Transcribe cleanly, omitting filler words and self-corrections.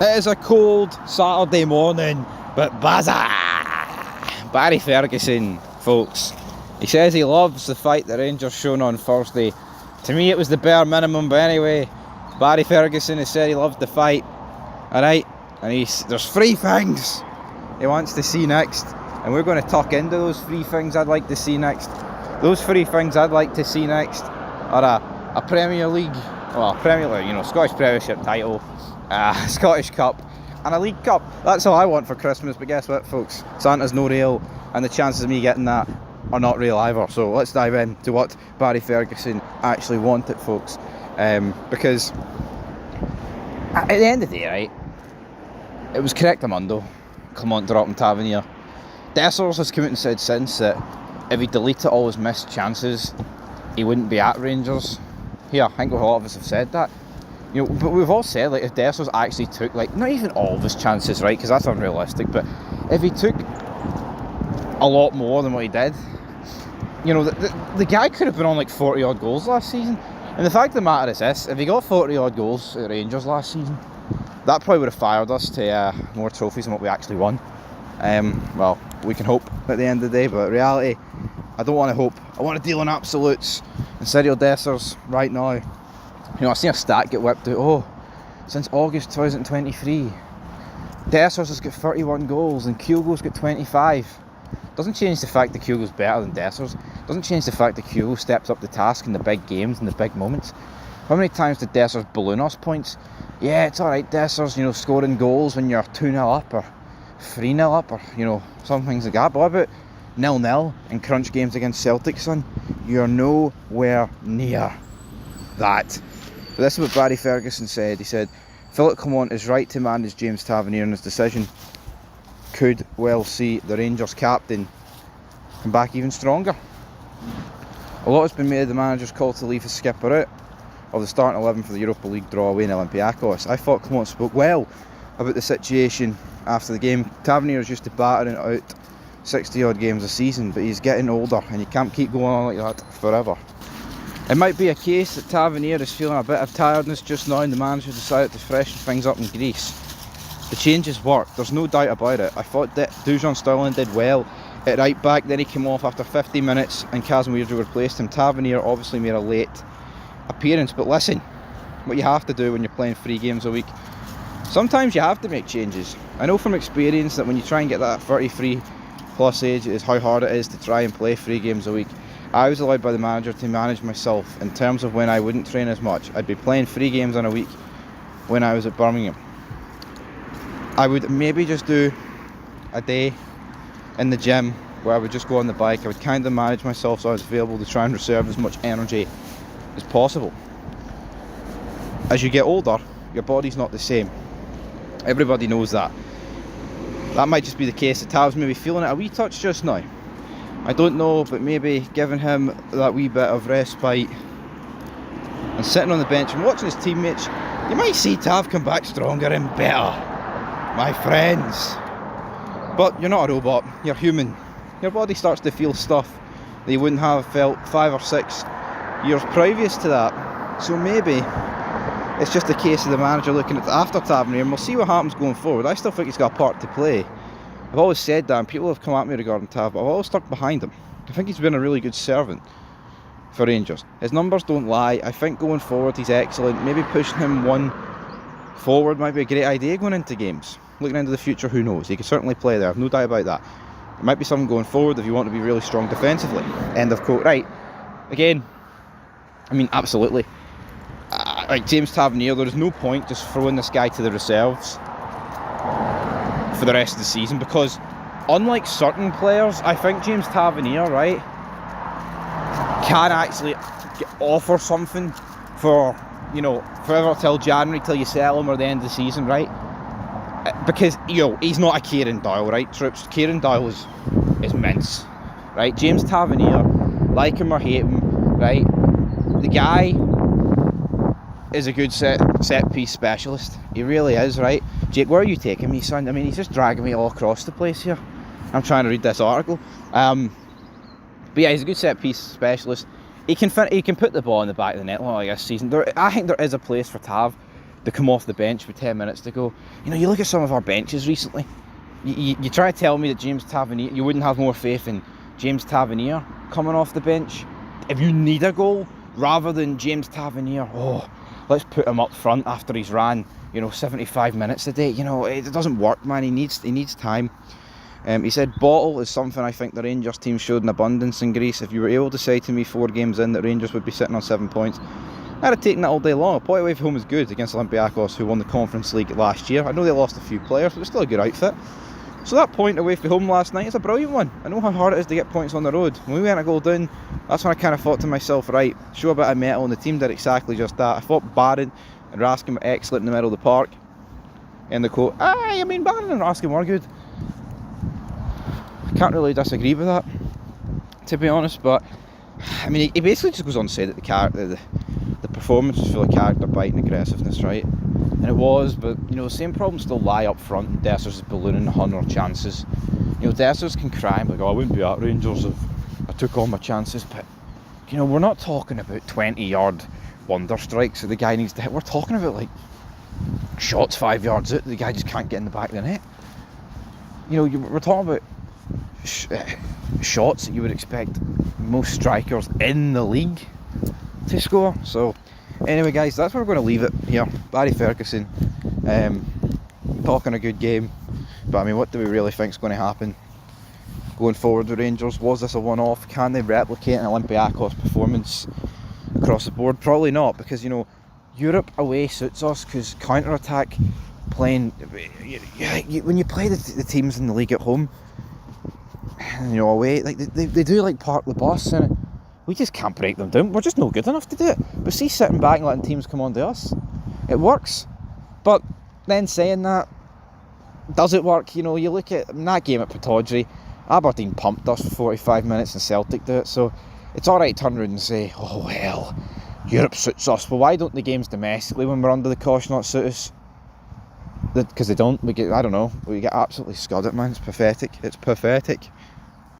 It is a cold Saturday morning, but BAZZA! Barry Ferguson, folks. He says he loves the fight the Rangers shown on Thursday. To me it was the bare minimum, but anyway, Barry Ferguson has said he loved the fight. Alright, and there's 3 things he wants to see next, and we're going to tuck into those 3 things I'd like to see next. Those 3 things I'd like to see next are a Premier League, well, Premier League, you know, Scottish Premiership title, Scottish Cup, and a League Cup. That's all I want for Christmas, but guess what, folks? Santa's no real, and the chances of me getting that are not real either. So let's dive into what Barry Ferguson actually wanted, folks. Because at the end of the day, right, it was correctamundo. Clement dropping Tavernier. Dessers has come out and said since that if he deleted all his missed chances, he wouldn't be at Rangers. Here, I think a lot of us have said that. You know, but we've all said, like, if Dessers actually took, like, not even all of his chances, right, because that's unrealistic, but if he took a lot more than what he did, you know, the guy could have been on like 40 odd goals last season. And the fact of the matter is this: if he got 40 odd goals at Rangers last season, that probably would have fired us to more trophies than what we actually won. Well, we can hope at the end of the day, but in reality, I don't want to hope. I want to deal in absolutes. And Cyril Dessers right now, you know, I seen a stat get whipped out. Oh, since August 2023, Dessers has got 31 goals and Kyogo's got 25. Doesn't change the fact that Kyogo's better than Dessers. Doesn't change the fact that Kyogo steps up the task in the big games and the big moments. How many times did Dessers balloon us points? Yeah, it's alright, Dessers, you know, scoring goals when you're 2-0 up or 3-0 up, or, you know, some things like that. But what about 0-0 in crunch games against Celtic, son? You're nowhere near that. But this is what Barry Ferguson said. He said, Philip Clement is right to manage James Tavernier, and his decision could well see the Rangers captain come back even stronger. A lot has been made of the manager's call to leave his skipper out of the starting 11 for the Europa League draw away in Olympiacos. I thought Clement spoke well about the situation after the game. Tavernier is used to battering out 60 odd games a season, but he's getting older and you can't keep going on like that forever. It might be a case that Tavernier is feeling a bit of tiredness just now, and the manager decided to freshen things up in Greece. The changes worked, there's no doubt about it. I thought that Dujon Sterling did well at right back, then he came off after 50 minutes and Kazimierz replaced him. Tavernier obviously made a late appearance, but listen, what you have to do when you're playing 3 games a week, sometimes you have to make changes. I know from experience that when you try and get that 33 plus age, it is how hard it is to try and play 3 games a week. I was allowed by the manager to manage myself in terms of when I wouldn't train as much. I'd be playing 3 games in a week when I was at Birmingham. I would maybe just do a day in the gym where I would just go on the bike. I would kind of manage myself so I was available to try and reserve as much energy as possible. As you get older, your body's not the same. Everybody knows that. That might just be the case that Tav's maybe feeling it a wee touch just now. I don't know, but maybe giving him that wee bit of respite and sitting on the bench and watching his teammates, you might see Tav come back stronger and better, my friends. But you're not a robot, you're human. Your body starts to feel stuff that you wouldn't have felt 5 or 6 years previous to that. So maybe it's just a case of the manager looking at after Tavernier, and we'll see what happens going forward. I still think he's got a part to play. I've always said that, and people have come at me regarding Tav, but I've always stuck behind him. I think he's been a really good servant for Rangers. His numbers don't lie. I think going forward he's excellent. Maybe pushing him one forward might be a great idea going into games. Looking into the future, who knows? He could certainly play there, I've no doubt about that. It might be something going forward if you want to be really strong defensively. End of quote. Right, again, I mean, absolutely. Like James Tavernier, there is no point just throwing this guy to the reserves for the rest of the season, because unlike certain players, I think James Tavernier, right, can actually offer something for, you know, forever till January, till you sell him or the end of the season, right? Because, you know, he's not a Kieran Doyle, right, troops? Kieran Doyle is mince, right? James Tavernier, like him or hate him, right, the guy is a good set piece specialist. He really is, right? Jake, where are you taking me, son? I mean, he's just dragging me all across the place here. I'm trying to read this article. But yeah, he's a good set piece specialist. He can put the ball in the back of the net like this season. I think there is a place for Tav they come off the bench with 10 minutes to go. You know, you look at some of our benches recently. You try to tell me that James Tavernier, you wouldn't have more faith in James Tavernier coming off the bench if you need a goal, rather than James Tavernier, oh, let's put him up front after he's ran, 75 minutes a day. It doesn't work, man. He needs time. He said bottle is something I think the Rangers team showed in abundance in Greece. If you were able to say to me 4 games in that Rangers would be sitting on 7 points, I'd have taken that all day long. A point away from home is good against Olympiacos, who won the Conference League last year. I know they lost a few players, but it's still a good outfit. So that point away from home last night is a brilliant one. I know how hard it is to get points on the road. When we went a goal down, that's when I kind of thought to myself, right, show a bit of mettle, and the team did exactly just that. I thought Barron and Raskin were excellent in the middle of the park. And the quote, Barron and Raskin were good. I can't really disagree with that, to be honest, but he basically just goes on to say that the performance was full of character, bite and aggressiveness, right? And it was, but the same problems still lie up front, and Dessers is ballooning 100 chances. Dessers can cry and be like, I wouldn't be at Rangers if I took all my chances, but we're not talking about 20-yard wonder strikes that the guy needs to hit. We're talking about like shots 5 yards out, the guy just can't get in the back of the net. We're talking about shots that you would expect most strikers in the league to score. So anyway, guys, that's where we're going to leave it here. Barry Ferguson talking a good game, but what do we really think is going to happen going forward with Rangers? Was this a one-off? Can they replicate an Olympiacos performance across the board? Probably not, because Europe away suits us, because counter-attack playing, when you play the teams in the league at home, away, like they do like park the bus, and we just can't break them down. We're just not good enough to do it. But see, sitting back and letting teams come on to us, it works. But then saying that, does it work? You look at that game at Pittodrie, Aberdeen pumped us for 45 minutes and Celtic do it, so it's alright to turn around and say, oh well, Europe suits us. Well, why don't the games domestically, when we're under the caution, not suit us? Because they don't. We get absolutely scudded, man. It's pathetic.